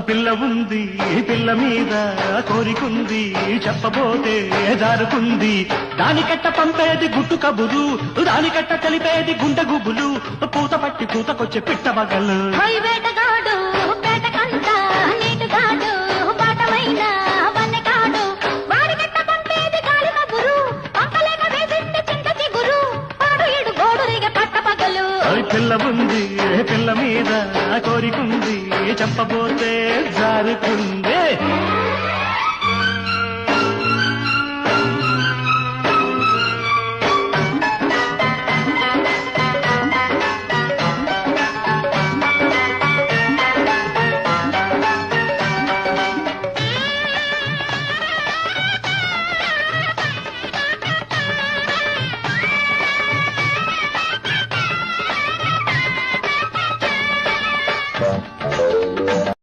పిల్ల ఉంది పిల్ల మీద కోరికుంది చెప్పబోతే జారుకుంది దానికట్ట పంపేది గుట్టు కబురు దానికట్ట కలిపేది గుండె గుబులు పూత పట్టి పూతకొచ్చే పిట్ట బగలు వేటగాడు పేటకంట నీటుగాడు పాటమైన వన్నెకాడు వాడికట్ట పంపేది గాలి కబురు పంపలేక వేసింది చింత చిగురు పాడు ఏడు గోడురిగ పట్ట పగలు పిల్ల ఉంది పిల్ల మీద కోరికుంది చెప్పబోతే జారుకుందే